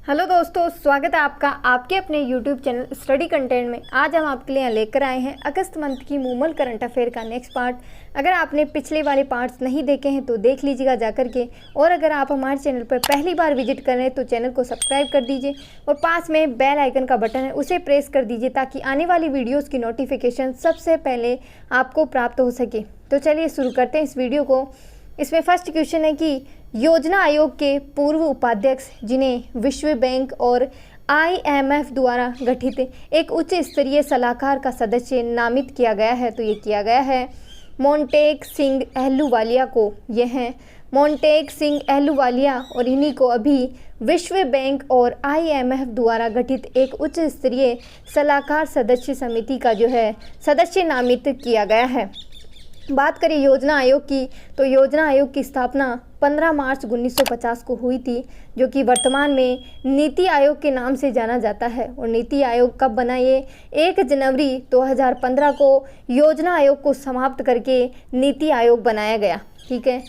Hello दोस्तों, स्वागत है आपका आपके अपने YouTube चैनल स्टडी कंटेंट में। आज हम आपके लिए लेकर आए हैं अगस्त मंथ की मूमल करंट अफेयर का नेक्स्ट पार्ट। अगर आपने पिछले वाले पार्ट्स नहीं देखे हैं तो देख लीजिएगा जाकर के, और अगर आप हमारे चैनल पर पहली बार विजिट कर रहे हैं तो चैनल को सब्सक्राइब कर दीजिए और पास में बेल आइकन का बटन है उसे प्रेस कर दीजिए ताकि आने वाली वीडियोज़ की नोटिफिकेशन सबसे पहले आपको प्राप्त हो सके। तो चलिए शुरू करते हैं इस वीडियो को। इसमें फर्स्ट क्वेश्चन है कि योजना आयोग के पूर्व उपाध्यक्ष जिन्हें विश्व बैंक और IMF द्वारा गठित एक उच्च स्तरीय सलाहकार का सदस्य नामित किया गया है, तो ये किया गया है मोंटेग सिंह अहलूवालिया को। यह हैं मोंटेग सिंह अहलूवालिया और इन्हीं को अभी विश्व बैंक और IMF द्वारा गठित एक उच्च स्तरीय सलाहकार सदस्य समिति का जो है सदस्य नामित किया गया है। बात करें योजना आयोग की, तो योजना आयोग की स्थापना 15 मार्च 1950 को हुई थी, जो कि वर्तमान में नीति आयोग के नाम से जाना जाता है। और नीति आयोग कब बना? ये 1 जनवरी 2015 को योजना आयोग को समाप्त करके नीति आयोग बनाया गया। ठीक है।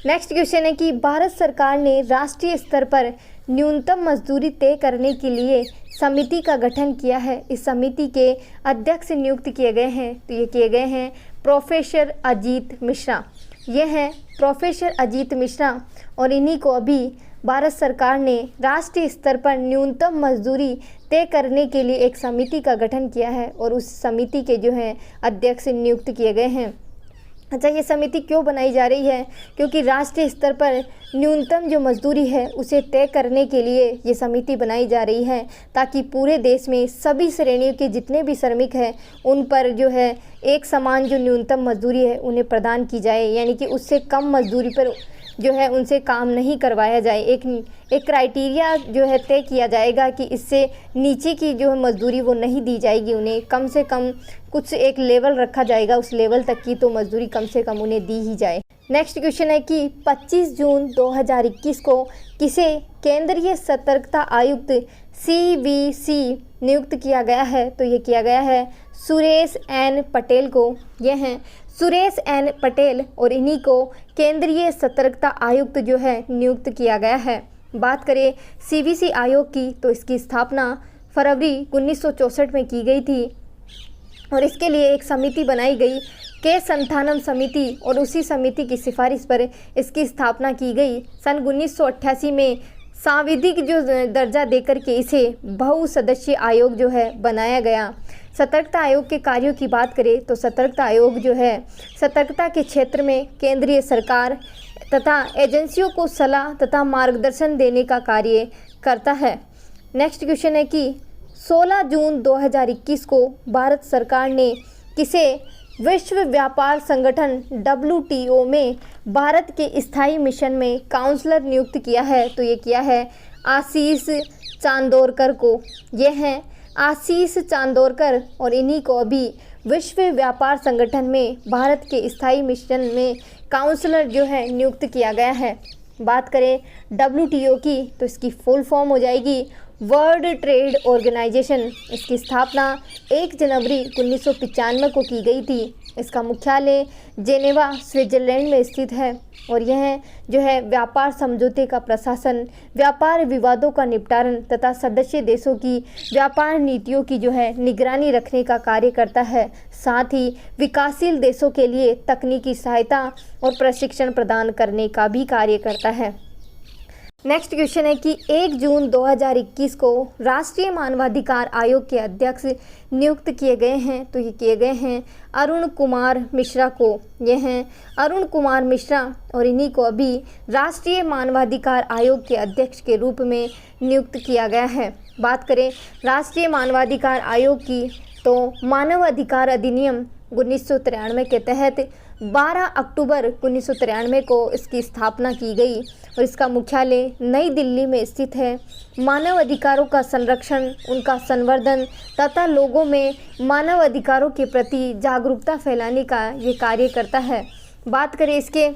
नेक्स्ट क्वेश्चन है कि भारत सरकार ने राष्ट्रीय स्तर पर न्यूनतम मजदूरी तय करने के लिए समिति का गठन किया है। इस समिति के अध्यक्ष नियुक्त किए गए हैं, तो ये किए गए हैं प्रोफेसर अजीत मिश्रा। ये हैं प्रोफेसर अजीत मिश्रा और इन्हीं को अभी भारत सरकार ने राष्ट्रीय स्तर पर न्यूनतम मजदूरी तय करने के लिए एक समिति का गठन किया है और उस समिति के जो हैं अध्यक्ष नियुक्त किए गए हैं। अच्छा, ये समिति क्यों बनाई जा रही है? क्योंकि राष्ट्रीय स्तर पर न्यूनतम जो मजदूरी है उसे तय करने के लिए ये समिति बनाई जा रही है, ताकि पूरे देश में सभी श्रेणियों के जितने भी श्रमिक हैं उन पर जो है एक समान जो न्यूनतम मजदूरी है उन्हें प्रदान की जाए, यानी कि उससे कम मजदूरी पर जो है उनसे काम नहीं करवाया जाए। एक क्राइटेरिया जो है तय किया जाएगा कि इससे नीचे की जो है मजदूरी वो नहीं दी जाएगी, उन्हें कम से कम कुछ एक लेवल रखा जाएगा, उस लेवल तक की तो मजदूरी कम से कम उन्हें दी ही जाए। नेक्स्ट क्वेश्चन है कि 25 जून 2021 को किसे केंद्रीय सतर्कता आयुक्त CVC नियुक्त किया गया है? तो ये किया गया है सुरेश N पटेल को। ये हैं सुरेश N पटेल और इन्हीं को केंद्रीय सतर्कता आयुक्त जो है नियुक्त किया गया है। बात करें CVC आयोग की, तो इसकी स्थापना फरवरी 1964 में की गई थी और इसके लिए एक समिति बनाई गई के संथानम समिति, और उसी समिति की सिफारिश पर इसकी स्थापना की गई। सन 1988 में सांविधिक जो दर्जा देकर के इसे बहुसदस्यीय आयोग जो है बनाया गया। सतर्कता आयोग के कार्यों की बात करें तो सतर्कता आयोग जो है सतर्कता के क्षेत्र में केंद्रीय सरकार तथा एजेंसियों को सलाह तथा मार्गदर्शन देने का कार्य करता है। नेक्स्ट क्वेश्चन है कि 16 जून 2021 को भारत सरकार ने किसे विश्व व्यापार संगठन WTO में भारत के स्थायी मिशन में काउंसलर नियुक्त किया है? तो ये किया है आशीष चांदोरकर को। ये हैं आशीष चांदोरकर और इन्हीं को अभी विश्व व्यापार संगठन में भारत के स्थायी मिशन में काउंसलर जो है नियुक्त किया गया है। बात करें WTO की, तो इसकी फुल फॉर्म हो जाएगी वर्ल्ड ट्रेड ऑर्गेनाइजेशन। इसकी स्थापना 1 जनवरी 1995 को की गई थी। इसका मुख्यालय जेनेवा स्विट्जरलैंड में स्थित है और यह जो है व्यापार समझौते का प्रशासन, व्यापार विवादों का निपटारण तथा सदस्य देशों की व्यापार नीतियों की जो है निगरानी रखने का कार्य करता है। साथ ही विकासशील देशों के लिए तकनीकी सहायता और प्रशिक्षण प्रदान करने का भी कार्य करता है। नेक्स्ट क्वेश्चन है कि 1 जून 2021 को राष्ट्रीय मानवाधिकार आयोग के अध्यक्ष नियुक्त किए गए हैं, तो ये किए गए हैं अरुण कुमार मिश्रा को। ये हैं अरुण कुमार मिश्रा और इन्हीं को अभी राष्ट्रीय मानवाधिकार आयोग के अध्यक्ष के रूप में नियुक्त किया गया है। बात करें राष्ट्रीय मानवाधिकार आयोग की, तो मानव अधिकार अधिनियम 1993 के तहत 12 अक्टूबर 1993 को इसकी स्थापना की गई और इसका मुख्यालय नई दिल्ली में स्थित है। मानव अधिकारों का संरक्षण, उनका संवर्धन तथा लोगों में मानव अधिकारों के प्रति जागरूकता फैलाने का ये कार्य करता है। बात करें इसके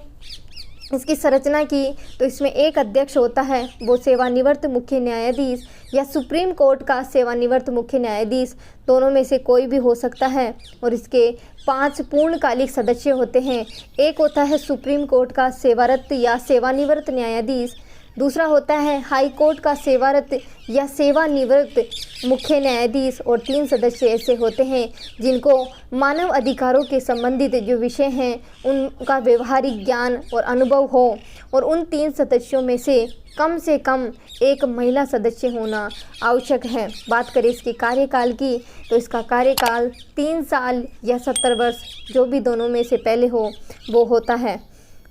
इसकी संरचना की तो इसमें एक अध्यक्ष होता है, वो सेवानिवृत्त मुख्य न्यायाधीश या सुप्रीम कोर्ट का सेवानिवृत्त मुख्य न्यायाधीश, दोनों में से कोई भी हो सकता है। और इसके 5 पूर्णकालिक सदस्य होते हैं। एक होता है सुप्रीम कोर्ट का सेवारत या सेवानिवृत्त न्यायाधीश, दूसरा होता है हाई कोर्ट का सेवारत या सेवानिवृत्त मुख्य न्यायाधीश, और 3 सदस्य ऐसे होते हैं जिनको मानव अधिकारों के संबंधित जो विषय हैं उनका व्यवहारिक ज्ञान और अनुभव हो, और उन 3 सदस्यों में से कम एक महिला सदस्य होना आवश्यक है। बात करें इसके कार्यकाल की तो इसका कार्यकाल 3 साल या 70 वर्ष, जो भी दोनों में से पहले हो वो होता है।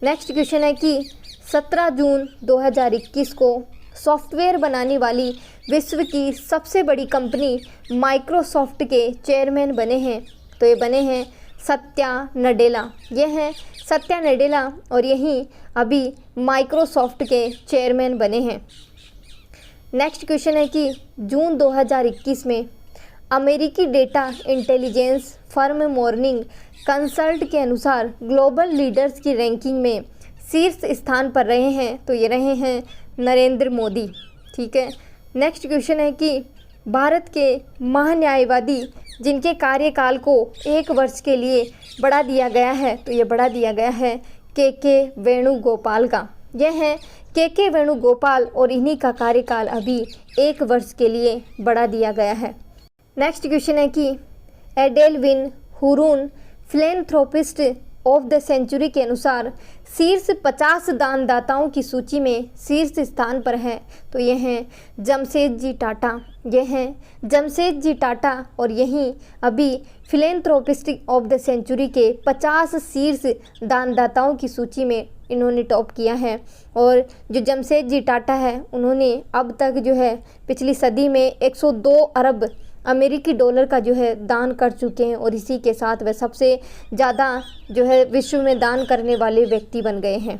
नेक्स्ट क्वेश्चन है कि 17 जून 2021 को सॉफ्टवेयर बनाने वाली विश्व की सबसे बड़ी कंपनी माइक्रोसॉफ्ट के चेयरमैन बने हैं। तो ये बने हैं सत्या नडेला। ये हैं सत्या नडेला और यही अभी माइक्रोसॉफ्ट के चेयरमैन बने हैं। नेक्स्ट क्वेश्चन है कि जून 2021 में अमेरिकी data intelligence firm morning consult के अनुसार ग्लोबल लीडर्स की रैंकिंग में शीर्ष स्थान पर रहे हैं। तो ये रहे हैं नरेंद्र मोदी। ठीक है। नेक्स्ट क्वेश्चन है कि भारत के महान्यायवादी जिनके कार्यकाल को 1 वर्ष के लिए बढ़ा दिया गया है, तो ये बढ़ा दिया गया है के वेणुगोपाल का। यह है के वेणुगोपाल और इन्हीं का कार्यकाल अभी 1 वर्ष के लिए बढ़ा दिया गया है। नेक्स्ट क्वेश्चन है कि EdelGive Hurun philanthropist of the century के अनुसार शीर्ष 50 दानदाताओं की सूची में शीर्ष स्थान पर है। तो ये हैं जमशेदजी टाटा। ये हैं जमशेदजी टाटा और यहीं अभी फिलैंथ्रोपिस्ट ऑफ द सेंचुरी के 50 शीर्ष दानदाताओं की सूची में इन्होंने टॉप किया है। और जो जमशेदजी टाटा है उन्होंने अब तक जो है पिछली सदी में 102 अरब अमेरिकी डॉलर का जो है दान कर चुके हैं, और इसी के साथ वह सबसे ज़्यादा जो है विश्व में दान करने वाले व्यक्ति बन गए हैं।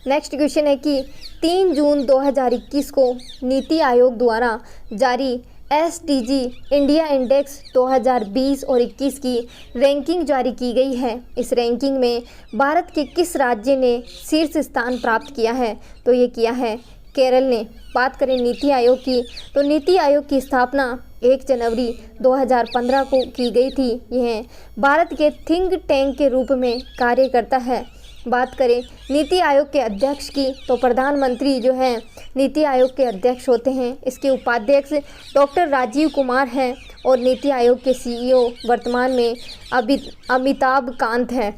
नेक्स्ट क्वेश्चन है कि 3 जून 2021 को नीति आयोग द्वारा जारी SDG इंडिया इंडेक्स 2020 और 21 की रैंकिंग जारी की गई है। इस रैंकिंग में भारत के किस राज्य ने शीर्ष स्थान प्राप्त किया है? तो ये किया है केरल ने। बात करें नीति आयोग की तो नीति आयोग की स्थापना 1 जनवरी 2015 को की गई थी। यह भारत के थिंक टैंक के रूप में कार्य करता है। बात करें नीति आयोग के अध्यक्ष की तो प्रधानमंत्री जो हैं नीति आयोग के अध्यक्ष होते हैं। इसके उपाध्यक्ष डॉक्टर राजीव कुमार हैं और नीति आयोग के CEO वर्तमान में अमिताभ कांत हैं।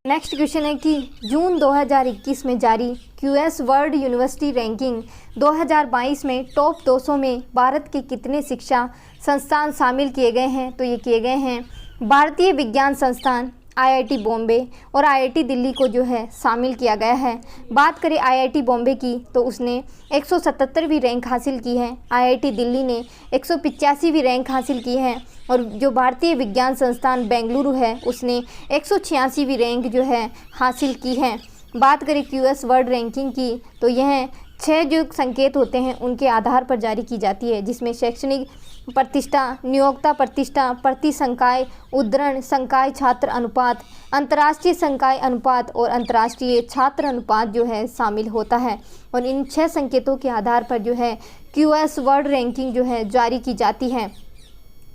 नेक्स्ट क्वेश्चन है कि जून 2021 में जारी QS वर्ल्ड यूनिवर्सिटी रैंकिंग 2022 में टॉप 200 में भारत के कितने शिक्षा संस्थान शामिल किए गए हैं? तो ये किए गए हैं भारतीय विज्ञान संस्थान, IIT बॉम्बे और IIT दिल्ली को जो है शामिल किया गया है। बात करें IIT बॉम्बे की तो उसने 177वीं रैंक हासिल की है। IIT दिल्ली ने 185वीं रैंक हासिल की है और जो भारतीय विज्ञान संस्थान बेंगलुरु है उसने 186वीं रैंक जो है हासिल की है। बात करें QS वर्ल्ड रैंकिंग की तो यह 6 जो संकेत होते हैं उनके आधार पर जारी की जाती है, जिसमें शैक्षणिक प्रतिष्ठा, नियोक्ता प्रतिष्ठा, प्रति संकाय उद्धरण, संकाय छात्र अनुपात, अंतर्राष्ट्रीय संकाय अनुपात और अंतर्राष्ट्रीय छात्र अनुपात जो है शामिल होता है। और इन 6 संकेतों के आधार पर जो है QS वर्ल्ड रैंकिंग जो है जारी की जाती है।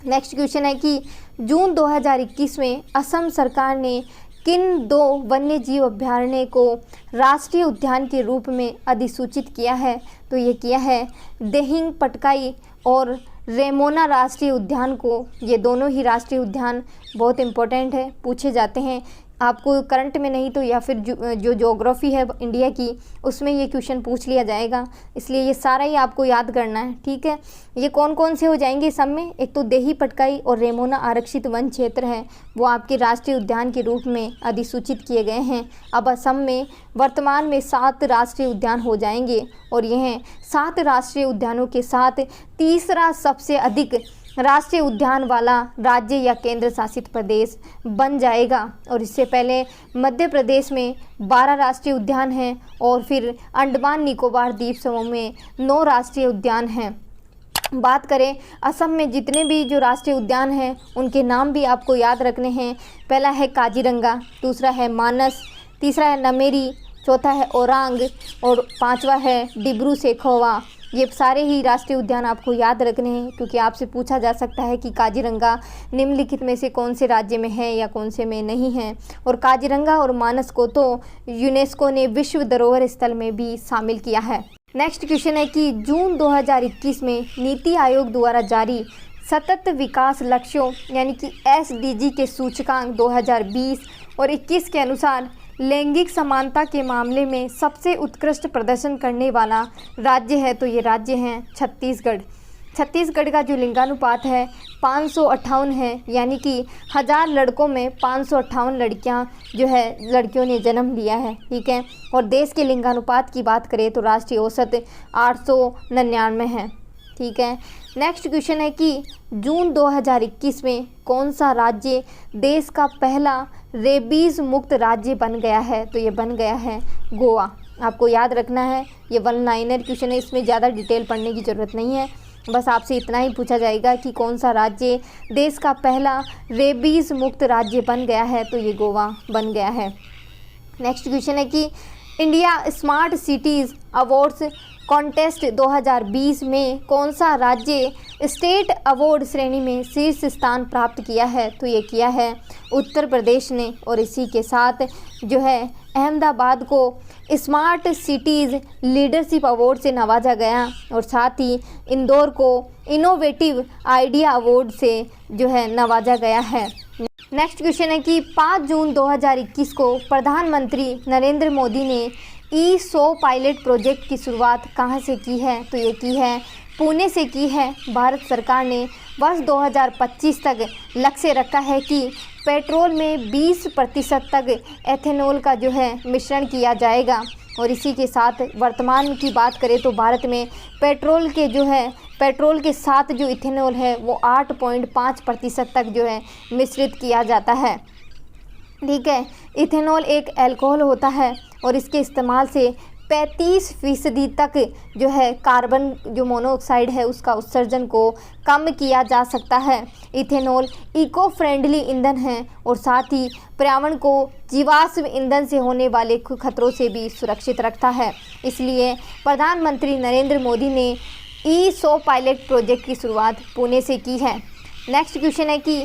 नेक्स्ट क्वेश्चन है कि जून 2021 में असम सरकार ने किन 2 वन्य जीव अभयारण्य को राष्ट्रीय उद्यान के रूप में अधिसूचित किया है? तो ये किया है देहिंग पटकाई और रेमोना राष्ट्रीय उद्यान को। ये दोनों ही राष्ट्रीय उद्यान बहुत इम्पोर्टेंट है, पूछे जाते हैं आपको करंट में नहीं तो या फिर जो ज्योग्राफी है इंडिया की उसमें ये क्वेश्चन पूछ लिया जाएगा, इसलिए ये सारा ही आपको याद करना है। ठीक है। ये कौन कौन से हो जाएंगे सब में? एक तो देही पटकाई और रेमोना आरक्षित वन क्षेत्र है, वो आपके राष्ट्रीय उद्यान के रूप में अधिसूचित किए गए हैं। अब असम में वर्तमान में 7 राष्ट्रीय उद्यान हो जाएंगे और यह 7 राष्ट्रीय उद्यानों के साथ तीसरा सबसे अधिक राष्ट्रीय उद्यान वाला राज्य या केंद्र शासित प्रदेश बन जाएगा। और इससे पहले मध्य प्रदेश में 12 राष्ट्रीय उद्यान हैं और फिर अंडमान निकोबार द्वीप समूह में 9 राष्ट्रीय उद्यान हैं। बात करें असम में जितने भी जो राष्ट्रीय उद्यान हैं उनके नाम भी आपको याद रखने हैं। पहला है काजीरंगा, दूसरा है मानस, तीसरा है नमेरी, चौथा है ओरांग और पांचवा है डिब्रू सेखोवा। ये सारे ही राष्ट्रीय उद्यान आपको याद रखने हैं, क्योंकि आपसे पूछा जा सकता है कि काजीरंगा निम्नलिखित में से कौन से राज्य में है या कौन से में नहीं है। और काजीरंगा और मानस को तो यूनेस्को ने विश्व धरोहर स्थल में भी शामिल किया है। नेक्स्ट क्वेश्चन है कि जून 2021 में नीति आयोग द्वारा जारी सतत विकास लक्ष्यों यानी कि SDG के सूचकांक 2020 और 21 के अनुसार लैंगिक समानता के मामले में सबसे उत्कृष्ट प्रदर्शन करने वाला राज्य है, तो ये राज्य हैं छत्तीसगढ़। छत्तीसगढ़ का जो लिंगानुपात है 558 है, यानी कि 1000 लड़कों में 558 लड़कियां जो है लड़कियों ने जन्म लिया है। ठीक है, और देश के लिंगानुपात की बात करें तो राष्ट्रीय औसत 899 है। ठीक है, नेक्स्ट क्वेश्चन है कि जून 2021 में कौन सा राज्य देश का पहला रेबीज़ मुक्त राज्य बन गया है, तो ये बन गया है गोवा। आपको याद रखना है, ये वन लाइनर क्वेश्चन है, इसमें ज़्यादा डिटेल पढ़ने की ज़रूरत नहीं है। बस आपसे इतना ही पूछा जाएगा कि कौन सा राज्य देश का पहला रेबीज़ मुक्त राज्य बन गया है, तो ये गोवा बन गया है। नेक्स्ट क्वेश्चन है कि India smart cities awards contest 2020 में कौन सा राज्य स्टेट अवार्ड श्रेणी में शीर्ष स्थान प्राप्त किया है, तो ये किया है उत्तर प्रदेश ने। और इसी के साथ जो है अहमदाबाद को स्मार्ट सिटीज़ लीडरशिप अवार्ड से नवाजा गया और साथ ही इंदौर को इनोवेटिव आइडिया अवार्ड से जो है नवाजा गया है। नेक्स्ट क्वेश्चन है कि 5 जून 2021 को प्रधानमंत्री नरेंद्र मोदी ने E100 पायलट प्रोजेक्ट की शुरुआत कहाँ से की है, तो ये की है पुणे से की है। भारत सरकार ने वर्ष 2025 तक लक्ष्य रखा है कि पेट्रोल में 20% तक एथेनॉल का जो है मिश्रण किया जाएगा। और इसी के साथ वर्तमान की बात करें तो भारत में पेट्रोल के साथ जो इथेनॉल है वो 8.5% तक जो है मिश्रित किया जाता है। ठीक है, इथेनॉल एक अल्कोहल होता है और इसके इस्तेमाल से 35% तक जो है कार्बन जो मोनोऑक्साइड है उसका उत्सर्जन को कम किया जा सकता है। इथेनॉल इको फ्रेंडली ईंधन है और साथ ही पर्यावरण को जीवाश्म ईंधन से होने वाले खतरों से भी सुरक्षित रखता है। इसलिए प्रधानमंत्री नरेंद्र मोदी ने E100 पायलट प्रोजेक्ट की शुरुआत पुणे से की है। नेक्स्ट क्वेश्चन है कि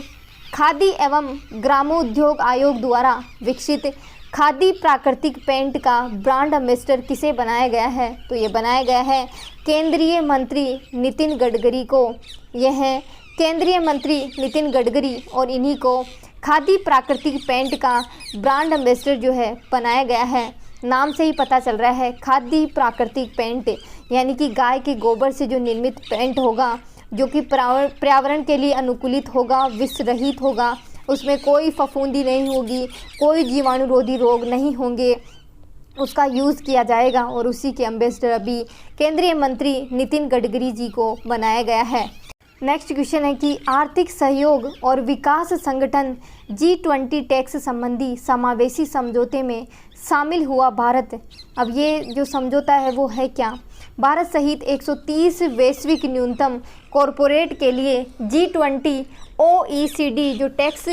खादी एवं ग्रामोद्योग आयोग द्वारा विकसित खादी प्राकृतिक पेंट का ब्रांड एम्बेसडर किसे बनाया गया है, तो ये बनाया गया है केंद्रीय मंत्री नितिन गडकरी को। यह है केंद्रीय मंत्री नितिन गडकरी और इन्हीं को खादी प्राकृतिक पेंट का ब्रांड एम्बेसडर जो है बनाया गया है। नाम से ही पता चल रहा है खादी प्राकृतिक पेंट, यानी कि गाय के गोबर से जो निर्मित पेंट होगा जो कि पर्यावरण के लिए अनुकूलित होगा, विष रहित होगा, उसमें कोई फफूंदी नहीं होगी, कोई जीवाणुरोधी रोग नहीं होंगे, उसका यूज़ किया जाएगा। और उसी के एम्बेसडर अभी केंद्रीय मंत्री नितिन गडकरी जी को बनाया गया है। नेक्स्ट क्वेश्चन है कि आर्थिक सहयोग और विकास संगठन G20 टैक्स संबंधी समावेशी समझौते में शामिल हुआ भारत। अब ये जो समझौता है वो है क्या? भारत सहित 130 वैश्विक न्यूनतम कॉरपोरेट के लिए G20 OECD जो टैक्स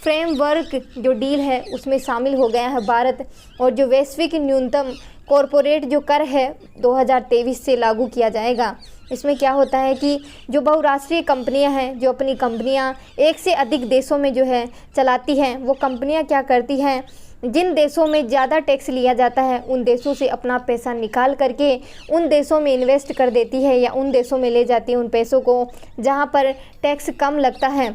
फ्रेमवर्क जो डील है उसमें शामिल हो गया है भारत। और जो वैश्विक न्यूनतम कॉरपोरेट जो कर है 2023 से लागू किया जाएगा। इसमें क्या होता है कि जो बहुराष्ट्रीय कंपनियां हैं, जो अपनी कंपनियां एक से अधिक देशों में जो है चलाती हैं, वो कंपनियां क्या करती हैं, जिन देशों में ज़्यादा टैक्स लिया जाता है उन देशों से अपना पैसा निकाल करके उन देशों में इन्वेस्ट कर देती है या उन देशों में ले जाती है उन पैसों को जहां पर टैक्स कम लगता है।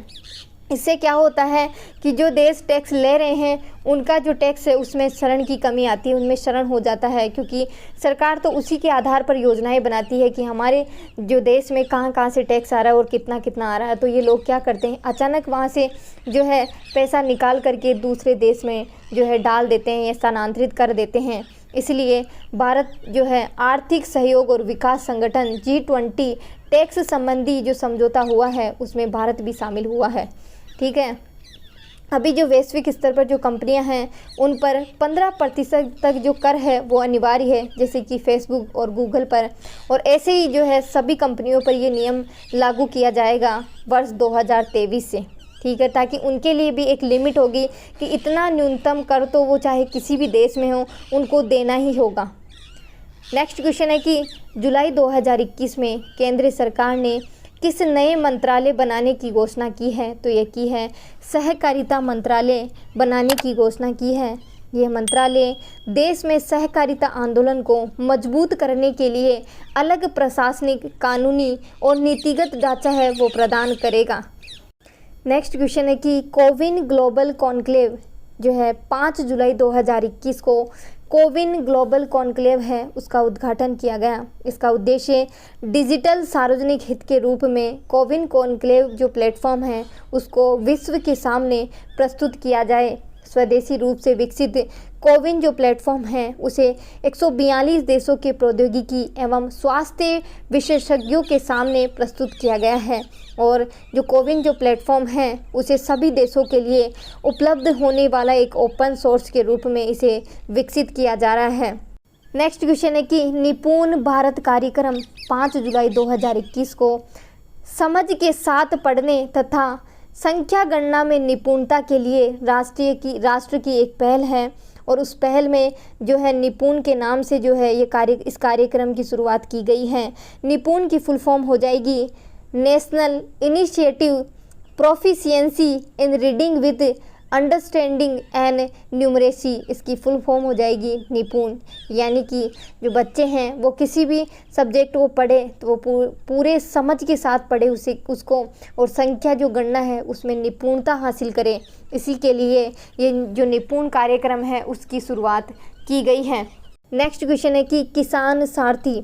इससे क्या होता है कि जो देश टैक्स ले रहे हैं उनका जो टैक्स है उसमें शरण की कमी आती है, उनमें शरण हो जाता है, क्योंकि सरकार तो उसी के आधार पर योजनाएं बनाती है कि हमारे जो देश में कहाँ कहाँ से टैक्स आ रहा है और कितना कितना आ रहा है। तो ये लोग क्या करते हैं, अचानक वहाँ से जो है पैसा निकाल करके दूसरे देश में जो है डाल देते हैं या स्थानांतरित कर देते हैं। इसलिए भारत जो है आर्थिक सहयोग और विकास संगठन G20 टैक्स संबंधी जो समझौता हुआ है उसमें भारत भी शामिल हुआ है। ठीक है, अभी जो वैश्विक स्तर पर जो कंपनियां हैं उन पर 15% तक जो कर है वो अनिवार्य है, जैसे कि फेसबुक और गूगल पर। और ऐसे ही जो है सभी कंपनियों पर ये नियम लागू किया जाएगा वर्ष 2023 से। ठीक है, ताकि उनके लिए भी एक लिमिट होगी कि इतना न्यूनतम कर तो वो चाहे किसी भी देश में हो उनको देना ही होगा। नेक्स्ट क्वेश्चन है कि जुलाई 2021 में केंद्र सरकार ने किस नए मंत्रालय बनाने की घोषणा की है? तो ये की है सहकारिता मंत्रालय बनाने की घोषणा की है। यह मंत्रालय देश में सहकारिता आंदोलन को मजबूत करने के लिए अलग प्रशासनिक, कानूनी और नीतिगत ढांचा है वो प्रदान करेगा। नेक्स्ट क्वेश्चन है कि कोविन ग्लोबल कॉन्क्लेव जो है 5 जुलाई 2021 को कोविन ग्लोबल कॉन्क्लेव है उसका उद्घाटन किया गया। इसका उद्देश्य डिजिटल सार्वजनिक हित के रूप में कोविन कॉन्क्लेव जो प्लेटफॉर्म है उसको विश्व के सामने प्रस्तुत किया जाए। स्वदेशी रूप से विकसित कोविन जो प्लेटफॉर्म है उसे 142 देशों के प्रौद्योगिकी एवं स्वास्थ्य विशेषज्ञों के सामने प्रस्तुत किया गया है और जो कोविन जो प्लेटफॉर्म है उसे सभी देशों के लिए उपलब्ध होने वाला एक ओपन सोर्स के रूप में इसे विकसित किया जा रहा है। नेक्स्ट क्वेश्चन है कि निपुण भारत कार्यक्रम 5 जुलाई 2021 को समझ के साथ पढ़ने तथा संख्या गणना में निपुणता के लिए राष्ट्र की एक पहल है और उस पहल में जो है निपुण के नाम से जो है इस कार्यक्रम की शुरुआत की गई है। निपुण की फुल फॉर्म हो जाएगी national initiative proficiency in reading with understanding and numeracy. इसकी फुल फॉर्म हो जाएगी निपुण, यानी कि जो बच्चे हैं वो किसी भी सब्जेक्ट को पढ़े तो वो पूरे समझ के साथ पढ़े उसको और संख्या जो गणना है उसमें निपुणता हासिल करे। इसी के लिए ये जो निपुण कार्यक्रम है उसकी शुरुआत की गई है। नेक्स्ट क्वेश्चन है कि किसान सारथी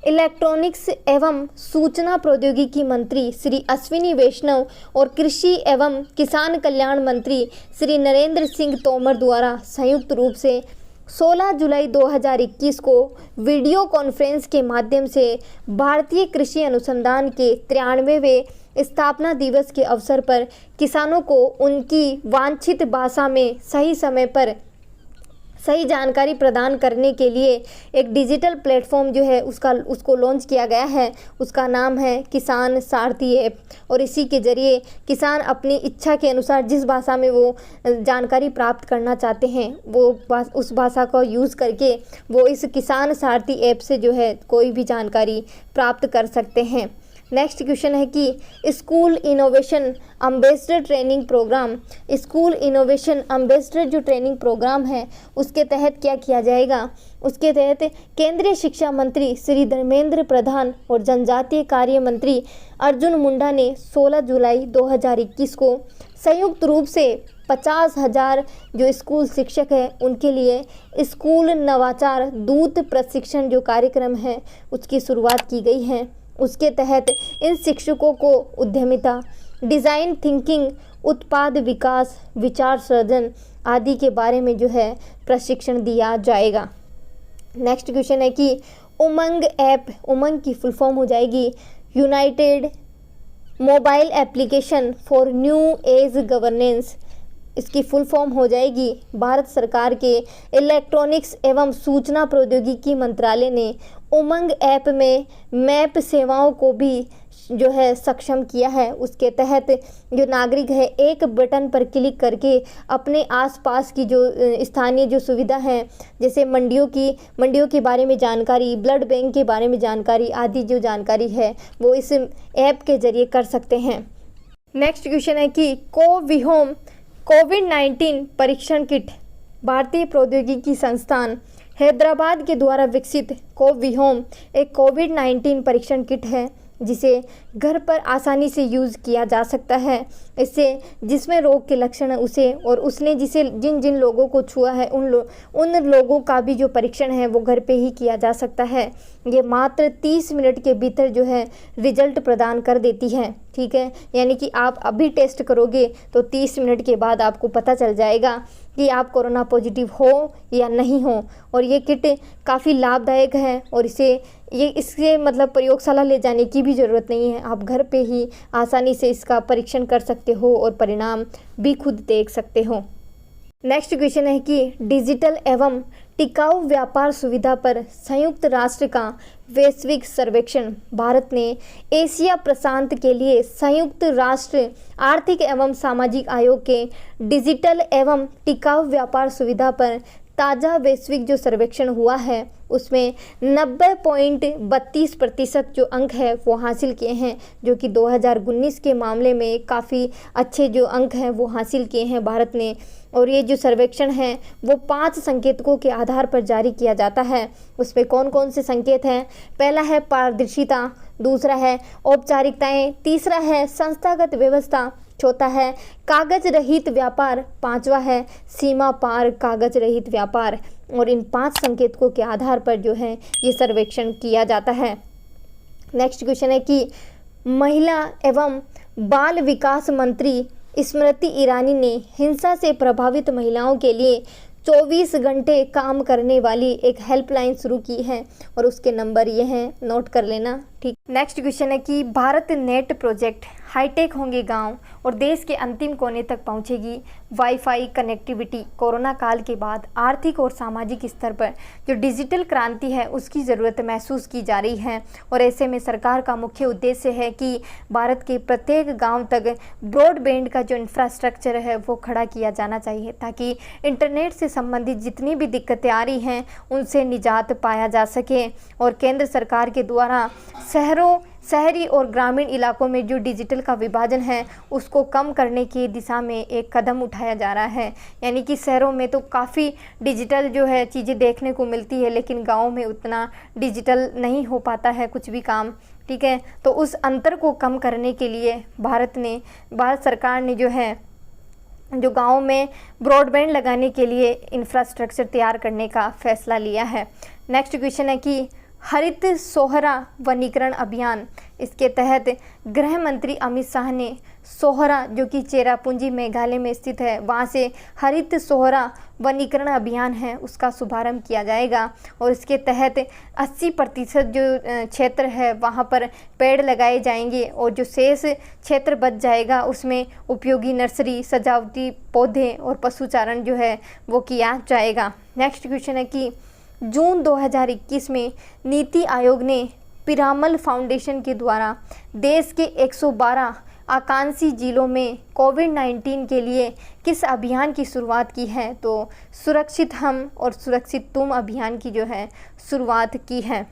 इलेक्ट्रॉनिक्स एवं सूचना प्रौद्योगिकी मंत्री श्री अश्विनी वैष्णव और कृषि एवं किसान कल्याण मंत्री श्री नरेंद्र सिंह तोमर द्वारा संयुक्त रूप से 16 जुलाई 2021 को वीडियो कॉन्फ्रेंस के माध्यम से भारतीय कृषि अनुसंधान के 93वें स्थापना दिवस के अवसर पर किसानों को उनकी वांछित भाषा में सही समय पर सही जानकारी प्रदान करने के लिए एक डिजिटल प्लेटफॉर्म जो है उसको लॉन्च किया गया है। उसका नाम है किसान सारथी ऐप और इसी के ज़रिए किसान अपनी इच्छा के अनुसार जिस भाषा में वो जानकारी प्राप्त करना चाहते हैं वो उस भाषा का यूज़ करके वो इस किसान सारथी ऐप से जो है कोई भी जानकारी प्राप्त कर सकते हैं। नेक्स्ट क्वेश्चन है कि school innovation ambassador training programme, school innovation ambassador जो ट्रेनिंग प्रोग्राम है उसके तहत क्या किया जाएगा? उसके तहत केंद्रीय शिक्षा मंत्री श्री धर्मेंद्र प्रधान और जनजातीय कार्य मंत्री अर्जुन मुंडा ने 16 जुलाई 2021 को संयुक्त रूप से 50,000 जो स्कूल शिक्षक हैं उनके लिए स्कूल नवाचार दूत प्रशिक्षण जो कार्यक्रम है उसकी शुरुआत की गई है। उसके तहत इन शिक्षकों को उद्यमिता, डिज़ाइन थिंकिंग, उत्पाद विकास, विचार सृजन आदि के बारे में जो है प्रशिक्षण दिया जाएगा। नेक्स्ट क्वेश्चन है कि उमंग ऐप, उमंग की फुल फॉर्म हो जाएगी United mobile application for new age governance. इसकी फुल फॉर्म हो जाएगी भारत सरकार के इलेक्ट्रॉनिक्स एवं सूचना प्रौद्योगिकी मंत्रालय ने उमंग ऐप में मैप सेवाओं को भी जो है सक्षम किया है। उसके तहत जो नागरिक है एक बटन पर क्लिक करके अपने आसपास की जो स्थानीय जो सुविधा है जैसे मंडियों के बारे में जानकारी, ब्लड बैंक के बारे में जानकारी आदि जो जानकारी है वो इस ऐप के ज़रिए कर सकते हैं। नेक्स्ट क्वेश्चन है कि कोविहोम कोविड-19 परीक्षण किट, भारतीय प्रौद्योगिकी संस्थान हैदराबाद के द्वारा विकसित कोविहोम एक कोविड-19 परीक्षण किट है जिसे घर पर आसानी से यूज़ किया जा सकता है। इससे जिसमें रोग के लक्षण है उसे और उसने जिन लोगों को छुआ है उन लोगों का भी जो परीक्षण है वो घर पे ही किया जा सकता है। ये मात्र 30 मिनट के भीतर जो है रिजल्ट प्रदान कर देती है। ठीक है, यानी कि आप अभी टेस्ट करोगे तो 30 मिनट के बाद आपको पता चल जाएगा कि आप कोरोना पॉजिटिव हो या नहीं हो। और ये किट काफ़ी लाभदायक है और इसके मतलब प्रयोगशाला ले जाने की भी ज़रूरत नहीं है। आप घर पे ही आसानी से इसका परीक्षण कर सकते हो और परिणाम भी खुद देख सकते हो। नेक्स्ट क्वेश्चन है कि डिजिटल एवं टिकाऊ व्यापार सुविधा पर संयुक्त राष्ट्र का वैश्विक सर्वेक्षण भारत ने एशिया प्रशांत के लिए संयुक्त राष्ट्र आर्थिक एवं सामाजिक आयोग के डिजिटल एवं टिकाऊ व्यापार सुविधा पर ताज़ा वैश्विक जो सर्वेक्षण हुआ है उसमें 90.32% जो अंक है वो हासिल किए हैं, जो कि 2019 के मामले में काफ़ी अच्छे जो अंक हैं वो हासिल किए हैं भारत ने। और ये जो सर्वेक्षण है वो 5 संकेतकों के आधार पर जारी किया जाता है। उसमें कौन कौन से संकेत हैं? पहला है पारदर्शिता, दूसरा है औपचारिकताएं, तीसरा है संस्थागत व्यवस्था, चौथा है कागज रहित व्यापार, पांचवा है सीमा पार कागज रहित व्यापार। और इन 5 संकेतकों के आधार पर जो है ये सर्वेक्षण किया जाता है। नेक्स्ट क्वेश्चन है कि महिला एवं बाल विकास मंत्री स्मृति ईरानी ने हिंसा से प्रभावित महिलाओं के लिए 24 घंटे काम करने वाली एक हेल्पलाइन शुरू की है और उसके नंबर ये हैं, नोट कर लेना, ठीक। नेक्स्ट क्वेश्चन है कि भारत नेट प्रोजेक्ट हाईटेक होंगे गांव और देश के अंतिम कोने तक पहुंचेगी वाईफाई कनेक्टिविटी। कोरोना काल के बाद आर्थिक और सामाजिक स्तर पर जो डिजिटल क्रांति है उसकी ज़रूरत महसूस की जा रही है और ऐसे में सरकार का मुख्य उद्देश्य है कि भारत के प्रत्येक गांव तक ब्रॉडबैंड का जो इंफ्रास्ट्रक्चर है वो खड़ा किया जाना चाहिए ताकि इंटरनेट से संबंधित जितनी भी दिक्कतें आ रही हैं उनसे निजात पाया जा सके। और केंद्र सरकार के द्वारा शहरी और ग्रामीण इलाकों में जो डिजिटल का विभाजन है उसको कम करने की दिशा में एक कदम उठाया जा रहा है। यानी कि शहरों में तो काफ़ी डिजिटल जो है चीज़ें देखने को मिलती है लेकिन गाँव में उतना डिजिटल नहीं हो पाता है कुछ भी काम, ठीक है। तो उस अंतर को कम करने के लिए भारत सरकार ने जो है जो गाँव में ब्रॉडबैंड लगाने के लिए इंफ्रास्ट्रक्चर तैयार करने का फैसला लिया है। नेक्स्ट क्वेश्चन है कि हरित सोहरा वनीकरण अभियान, इसके तहत गृह मंत्री अमित शाह ने सोहरा जो कि चेरापूंजी मेघालय में स्थित है वहाँ से हरित सोहरा वनीकरण अभियान है उसका शुभारंभ किया जाएगा और इसके तहत 80% जो क्षेत्र है वहाँ पर पेड़ लगाए जाएंगे और जो शेष क्षेत्र बच जाएगा उसमें उपयोगी नर्सरी, सजावटी पौधे और पशुचारण जो है वो किया जाएगा। नेक्स्ट क्वेश्चन है कि जून 2021 में नीति आयोग ने पिरामल फाउंडेशन के द्वारा देश के 112 आकांक्षी जिलों में कोविड-19 के लिए किस अभियान की शुरुआत की है? तो सुरक्षित हम और सुरक्षित तुम अभियान की जो है शुरुआत की है,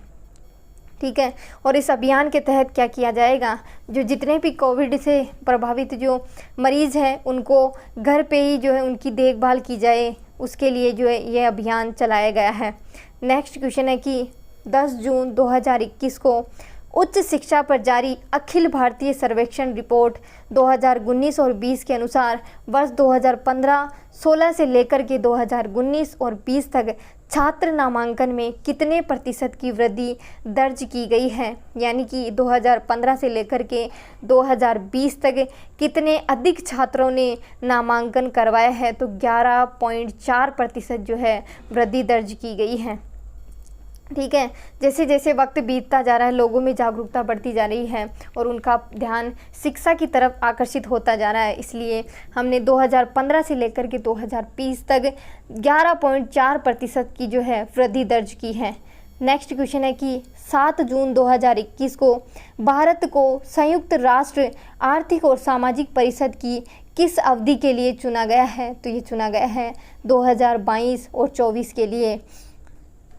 ठीक है। और इस अभियान के तहत क्या किया जाएगा? जो जितने भी कोविड से प्रभावित जो मरीज़ हैं उनको घर पे ही जो है उनकी देखभाल की जाए, उसके लिए जो है ये अभियान चलाया गया है। नेक्स्ट क्वेश्चन है कि 10 जून 2021 को उच्च शिक्षा पर जारी अखिल भारतीय सर्वेक्षण रिपोर्ट 2019 और 20 के अनुसार वर्ष 2015-16 से लेकर के 2019 और 20 तक छात्र नामांकन में कितने प्रतिशत की वृद्धि दर्ज की गई है? यानी कि 2015 से लेकर के 2020 तक कितने अधिक छात्रों ने नामांकन करवाया है? तो 11.4% जो है वृद्धि दर्ज की गई है, ठीक है। जैसे जैसे वक्त बीतता जा रहा है लोगों में जागरूकता बढ़ती जा रही है और उनका ध्यान शिक्षा की तरफ आकर्षित होता जा रहा है, इसलिए हमने 2015 से लेकर के 2020 तक 11.4% की जो है वृद्धि दर्ज की है। नेक्स्ट क्वेश्चन है कि 7 जून 2021 को भारत को संयुक्त राष्ट्र आर्थिक और सामाजिक परिषद की किस अवधि के लिए चुना गया है? तो ये चुना गया है 2022 और 24 के लिए।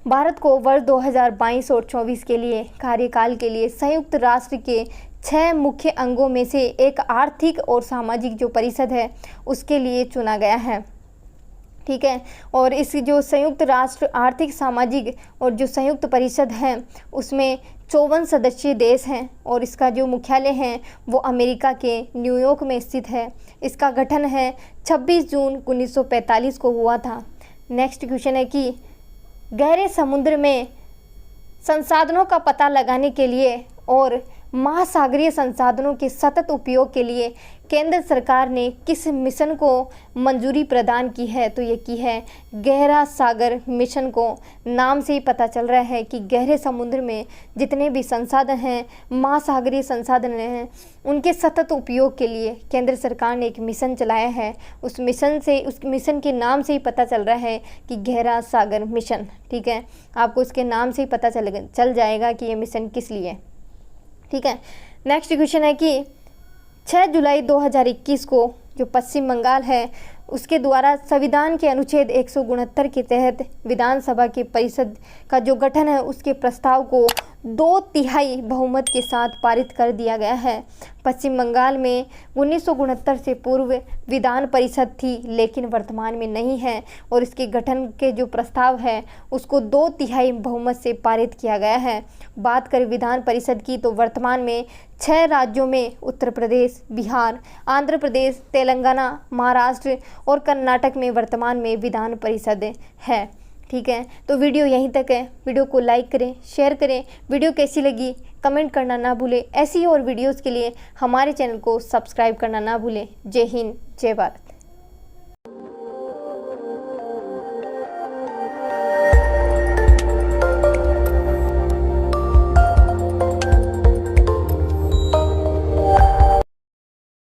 भारत को वर्ष 2022 और 24 के लिए कार्यकाल के लिए संयुक्त राष्ट्र के 6 मुख्य अंगों में से एक आर्थिक और सामाजिक जो परिषद है उसके लिए चुना गया है, ठीक है। और इस जो संयुक्त राष्ट्र आर्थिक सामाजिक और जो संयुक्त परिषद है उसमें 54 सदस्यीय देश हैं और इसका जो मुख्यालय है वो अमेरिका के न्यूयॉर्क में स्थित है। इसका गठन है 26 जून 1945 को हुआ था। नेक्स्ट क्वेश्चन है कि गहरे समुद्र में संसाधनों का पता लगाने के लिए और महासागरीय संसाधनों के सतत उपयोग के लिए केंद्र सरकार ने किस मिशन को मंजूरी प्रदान की है, तो ये की है गहरा सागर मिशन को। नाम से ही पता चल रहा है कि गहरे समुद्र में जितने भी संसाधन हैं, महासागरीय संसाधन हैं, उनके सतत उपयोग के लिए केंद्र सरकार ने एक मिशन चलाया है। उस मिशन के नाम से ही पता चल रहा है कि गहरा सागर मिशन। ठीक है, आपको इसके नाम से ही पता चल जाएगा कि ये मिशन किस लिए। ठीक है, नेक्स्ट क्वेश्चन है कि 6 जुलाई 2021 को जो पश्चिम बंगाल है उसके द्वारा संविधान के अनुच्छेद 169 के तहत विधानसभा के परिषद का जो गठन है उसके प्रस्ताव को 2/3 बहुमत के साथ पारित कर दिया गया है। पश्चिम बंगाल में 1969 से पूर्व विधान परिषद थी लेकिन वर्तमान में नहीं है और इसके गठन के जो प्रस्ताव है उसको 2/3 बहुमत से पारित किया गया है। बात करें विधान परिषद की तो वर्तमान में 6 राज्यों में उत्तर प्रदेश, बिहार, आंध्र प्रदेश, तेलंगाना, महाराष्ट्र और कर्नाटक में वर्तमान में विधान परिषद है। ठीक है, तो वीडियो यहीं तक है। वीडियो को लाइक करें, शेयर करें। वीडियो कैसी लगी कमेंट करना ना भूलें। ऐसी और वीडियोस के लिए हमारे चैनल को सब्सक्राइब करना ना भूलें। जय हिंद, जय भारत।